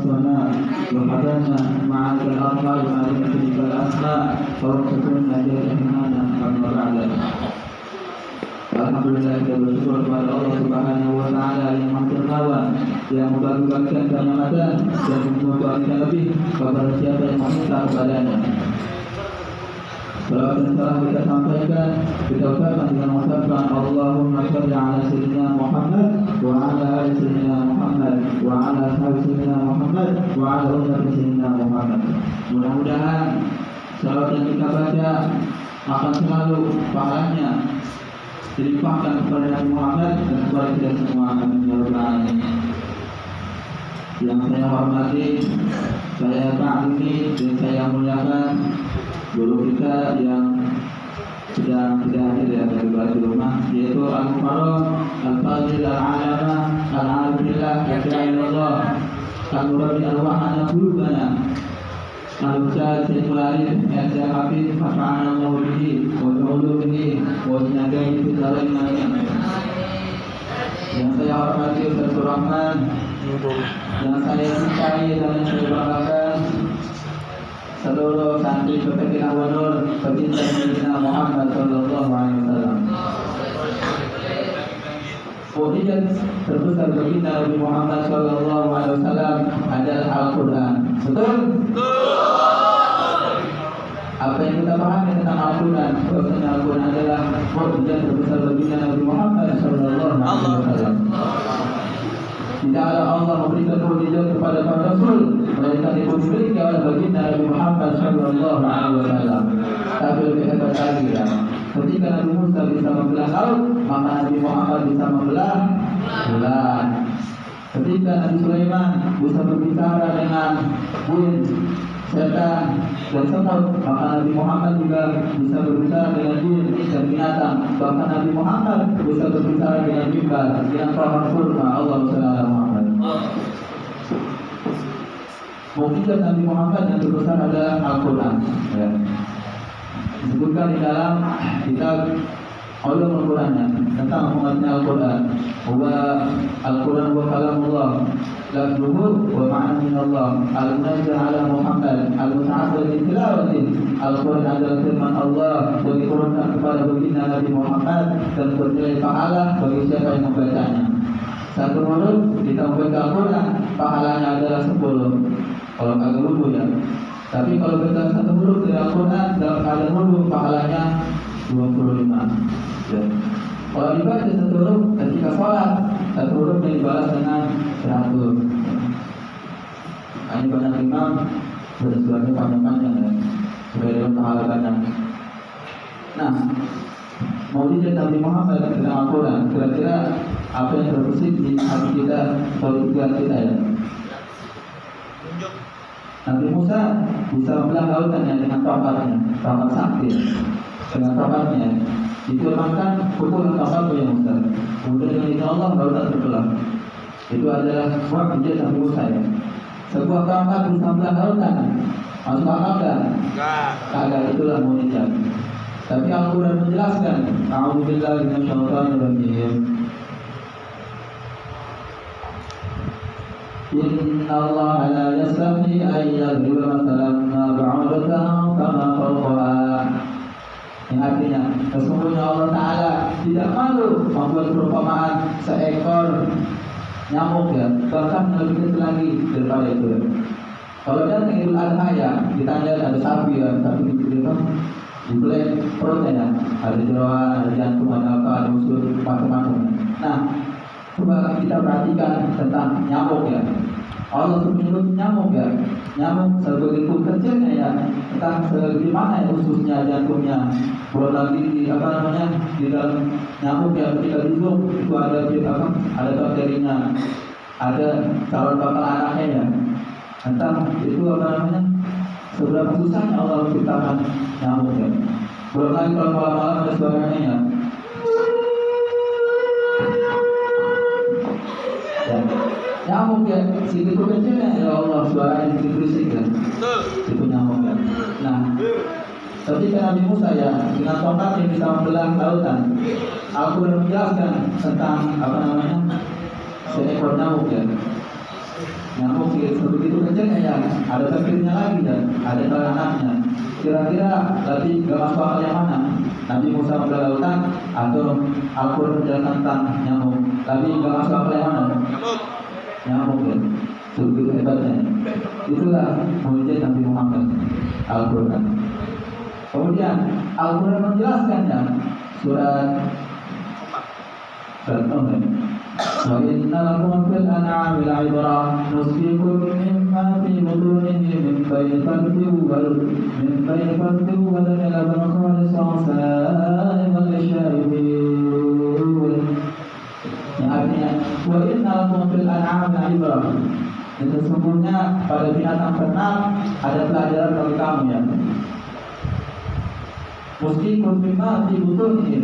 السماء وحدنا معك الأرحام معرفتك الأسماء فوقتنا جاهنا أما بعد. Alhamdulillah kita bersyukur kepada Allah Subhanahu wa taala yang Maha Dermawan, yang membagi-bagikan kenikmatan dan memberikan lebih kepada siapa yang meminta kepadanya. Salawat dan salam kita sampaikan, kita ucapkan dengan mengucapkan Allahumma shalli ala sayyidina Muhammad wa ala ali sayyidina Muhammad wa ala ashabi sayyidina Muhammad wa ala ummati sayyidina Muhammad. Mudah-mudahan salawat yang kita baca akan selalu pahalanya dilimpahkan kepada Nabi Muhammad dan kepada kita semua. Amin ya rabbal alamin. Yang saya hormati, saya taklimi dan saya muliakan guru kita yang sedang tidak hadir ya dari di rumah, yaitu Al-Mukarram Al-Fadil Al-Alama Al-Alhamdulillah Al-Jailallah Al-Murabbi Al-Wahana Qulubana Al-Ustaz Sayyidul Alim Al-Jai Habib Fa'ana Allah bihi wa ta'ulu bihi wa sinagani fitarain amin. Yang saya hormati Ustaz Rahman, yang saya cintai dan yang saya banggakan seluruh santri PPK Awanur pecinta Nabi Muhammad sallallahu alaihi wasallam. Mukjizat terbesar bagi Nabi Muhammad sallallahu alaihi wasallam adalah Al-Qur'an. Betul? Apa yang kita pahami tentang Al-Qur'an? Bahwasanya Al-Qur'an adalah mukjizat terbesar bagi Nabi Muhammad sallallahu alaihi wasallam. Tidaklah Allah memberikan mukjizat kepada para rasul, melainkan diberikan oleh baginda Nabi Muhammad sallallahu alaihi wasallam. Tapi lebih hebat lagi ya, ketika Nabi Musa bisa membelah laut, maka Nabi Muhammad bisa membelah bulan. Ketika Nabi Sulaiman bisa berbicara dengan jin, setan dan semut, maka Nabi Muhammad juga bisa berbicara dengan jin dan binatang. Bahkan Nabi Muhammad bisa berbicara dengan mimbar, dengan pohon kurma. Allah Subhanahu Muhammad. Mukjizat Nabi Muhammad yang terbesar adalah Al-Quran. Ya. Disebutkan di dalam kitab Ulumul Quran tentang pengertian Al-Quran. Al-Quran wa kalamullah, lafzuhu wa ma'na min Allah, al-munazzal ala Muhammad, al-muta'abbad bi tilawati. Al-Quran adalah firman Allah yang diturunkan kepada baginda Nabi Muhammad dan bernilai pahala bagi siapa yang membacanya. Satu huruf kita membaca Al-Quran, pahalanya adalah 10. Kalau agak wudhu ya. Tapi kalau baca satu huruf dari Al-Quran dalam keadaan wudhu, pahalanya 25. Ya. Kalau dibaca satu huruf ketika sholat, satu huruf yang dibalas dengan 100. Ini banyak imam suratnya panjang-panjang ya, supaya dalam pahala banyak. Nah, mukjizat Nabi Muhammad tentang Al-Quran, kira-kira apa yang terbesit di hati kita atau di pikiran kita ya? Nabi Musa bisa membelah lautannya dengan tongkatnya, tongkat sakti, dengan tongkatnya. Difirmankan pukullah tongkatmu ya Musa. Kemudian dengan izin Allah lautan terbelah. Itu adalah mukjizat Nabi Musa ya. Sebuah tongkat bisa membelah lautan. Masuk akal kan? Kagak, itulah mukjizat. Tapi Al-Quran menjelaskan, A'udzubillahi minasyaitonir rajim. Inna Allah la yastahi an yadriba masalan ma ba'udatan fama fawqaha. Yang artinya, sesungguhnya Allah Ta'ala tidak malu membuat perumpamaan seekor nyamuk ya, bahkan lebih kecil lagi daripada itu ya. Kalau datang Idul Adha ya, ditanya ada sapi ya, sapi gitu dibeli perutnya ya, ada jeroan, ada jantung, ada apa, ada usus, macam-macam. Nah, coba kita perhatikan tentang nyamuk ya. Allah menyebut nyamuk ya, nyamuk sebegitu kecilnya ya, entah bagaimana ya ususnya, jantungnya, belum lagi di apa namanya di dalam nyamuk ya, ketika di zoom itu ada apa, ada bakterinya, ada calon bakal anaknya ya, entah itu apa namanya seberapa susahnya Allah menciptakan nyamuk ya. Belum lagi kalau malam-malam ada suaranya ya. Nyamuk ya, segitu kecilnya ya Allah, suaranya segitu berisik ya. Itu nyamuk ya. Nah, ketika Nabi Musa ya dengan tongkat yang bisa membelah lautan, Al-Quran menjelaskan tentang apa namanya seekor nyamuk ya. nyamuk sebegitu kecilnya ya, ada takdirnya lagi dan ada anaknya. Kira-kira tadi gak masuk akal yang mana? Nabi Musa membelah lautan atau Al-Quran menjelaskan tentang nyamuk? Tapi gak masuk akal yang mana? Nyamuk ya, sebegitu hebatnya. Itulah mujizat Nabi Muhammad Al-Quran. Kemudian Al-Quran menjelaskannya surat Al-Qamar. Wa inna lakum fil an'ami la'ibrah nusqikum mimma fi butunihi min bayni farthin wa labanin khalisan sa'igan lisharibin. Yang artinya wa inna lakum fil an'ami la'ibrah. Dan sesungguhnya pada binatang ternak ada pelajaran bagi kamu ya. Nusqikum mimma fi butunihi.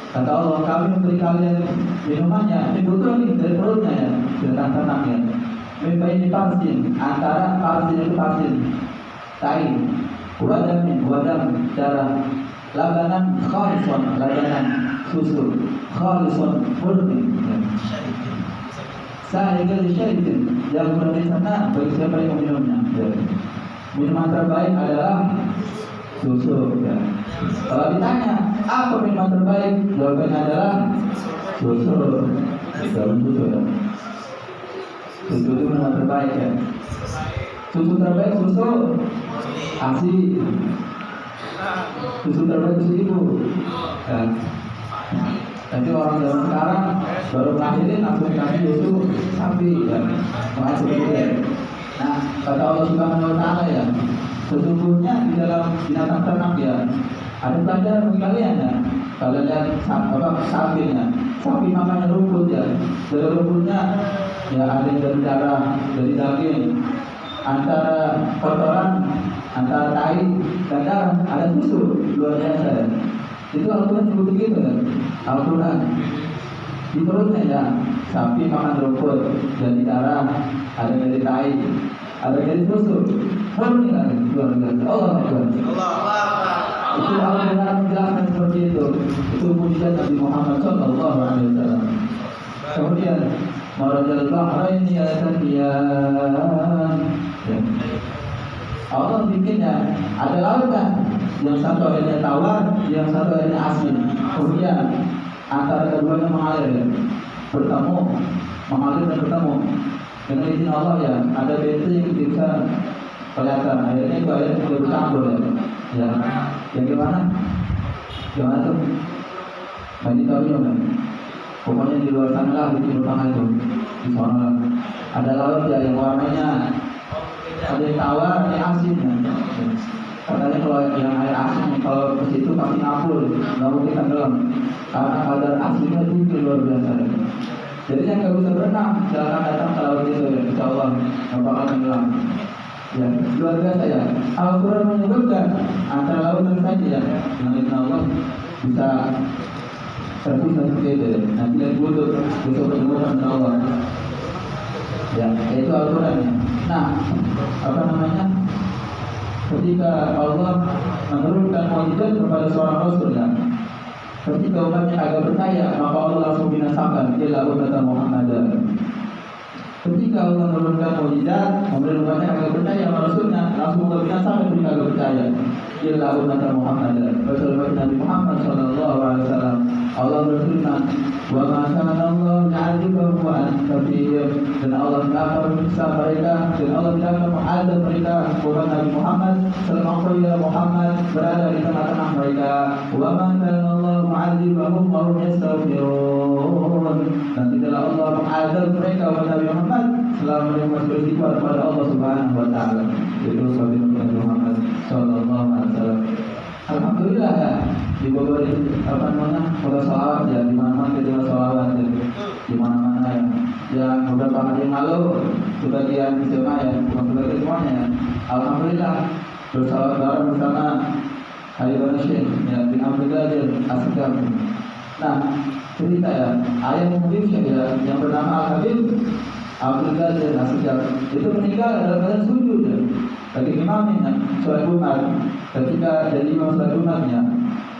Kata Allah, kami memberi kalian minumannya, ini betul nih dari perutnya ya, binatang ternaknya. Mimpi ini parsin, antara parsin itu parsin, tai, wadam, darah, labanan khalison, labanan susu, khalison murni. Saya ingin syaitin yang berada sana bagi siapa yang meminumnya. Minuman terbaik adalah susu. Ya. Kalau ditanya apa minuman terbaik, jawabannya adalah susu. Susu ya. Susu itu minuman terbaik ya. Susu terbaik susu ASI. Susu terbaik susu ibu. Ya. Jadi orang zaman sekarang baru ngelahirin langsung kasih susu sapi ya. Makanya seperti itu. Nah, kata Allah Subhanahu wa Ta'ala ya, sesungguhnya di dalam binatang ternak ya ada pelajaran bagi kalian ya. Kalian lihat sapinya, sapi makannya rumput ya. Dari rumputnya ya ada yang dari darah, dari daging, antara kotoran, antara tai dan darah ada susu, luar biasa ya. Itu Al-Quran juga begitu kan. Al-Quran di perutnya ya sapi makan rumput, dari darah, ada dari tai, ada dari susu. Murni kan luar biasa. Allah Akbar. Itu Al-Quran menjelaskan seperti itu. Itu mujizat Nabi Muhammad SAW. Kemudian marajal bahraini yataqiyan. Allah bikinnya ada lautan yang satu airnya tawar, yang satu airnya asin. Kemudian antara keduanya mengalir, bertemu, mengalir dan bertemu. Dengan izin Allah ya, ada benteng yang bisa kelihatan. Airnya itu air yang bercampur ya. Ya, yang gimana? Gimana tuh? Meditorium ya. Pokoknya di luar sana lah, di timur tengah itu, di sana ada laut ya yang warnanya ada yang tawar, ada yang asin ya. Katanya kalau yang air asin kalau ke situ pasti ngapul, nggak mungkin tenggelam karena kadar asinnya tinggi luar biasa. Jadi yang nggak bisa berenang jangan datang ke laut itu ya, insya Allah nggak bakal tenggelam. Ya luar biasa ya. Al-Quran menyebutkan antara laut dan saja ya, yang itu Allah bisa terpisah seperti itu. Nanti lihat butuh bertemu dengan Allah. Ya itu Al-Quran. Nah apa namanya? Ketika Allah menurunkan mukjizat kepada seorang Rasul ya, ketika umatnya agak percaya maka Allah langsung binasakan illa ummata Muhammad. Ketika Allah menurunkan mukjizat memberi umatnya agak percaya sama Rasulnya, langsung Allah binasakan mereka agak percaya illa ummata Muhammad. Rasul Nabi Muhammad SAW. Allah berfirman, wa ma kana Allah ya'adzibahum wa anta fihim. Dan Allah tidak akan menyiksa mereka, dan Allah tidak akan mengadab mereka, bukan Nabi Muhammad selama engkau ya Muhammad berada di tengah-tengah mereka. Wa ma kana Allah mu'adzibahum wa hum yastaghfirun. Dan tidaklah Allah mengadab mereka wahai Nabi Muhammad selama mereka masih beristighfar kepada Allah Subhanahu wa Ta'ala. Itu sabda Nabi Muhammad sallallahu alaihi wasallam. Alhamdulillah ya, di Bogor apa namanya kota salawat ya, di mana-mana kita salawat ya, di mana-mana ya. Yang beberapa hari yang lalu sebagian jemaah ya, bukan sebagian semuanya ya. Alhamdulillah bersalawat bareng bersama Habib Syekh ya, bin Abdul Qadir Asghar. Nah cerita ya, ayah Habib Syekh ya, yang bernama Al Habib Abdul Qadir Asghar itu meninggal dalam keadaan sujud ya. Bagi imamnya sholat Jumat, ketika jadi imam sholat Jumatnya,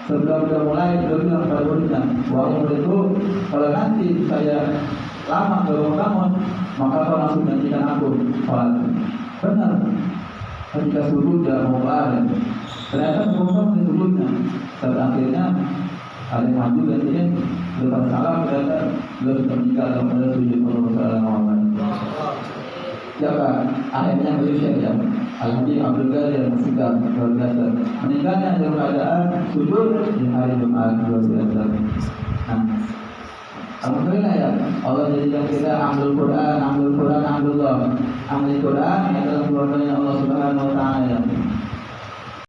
sebelum dia mulai dia bilang pada muridnya, wahai muridku, kalau nanti saya lama belum bangun, maka kau langsung gantikan aku sholat. Benar. Ketika sujud tidak mau lari, ternyata penumpang di sujudnya. Sampai akhirnya ada yang maju gantinya lepas salam, ternyata beliau sudah meninggal pada sujud Rasulullah Muhammad. Siapa? Akhirnya beliau syariah. Al-Habib Abdul Qadir Musikar luar biasa. Meninggalnya dalam keadaan sujud di hari Jumat luar biasa. Nah, alhamdulillah ya, Allah jadikan kita ambil Quran, ambil Quran, ambil Allah. Ambil Quran adalah keluarganya Allah Subhanahu Wa Taala.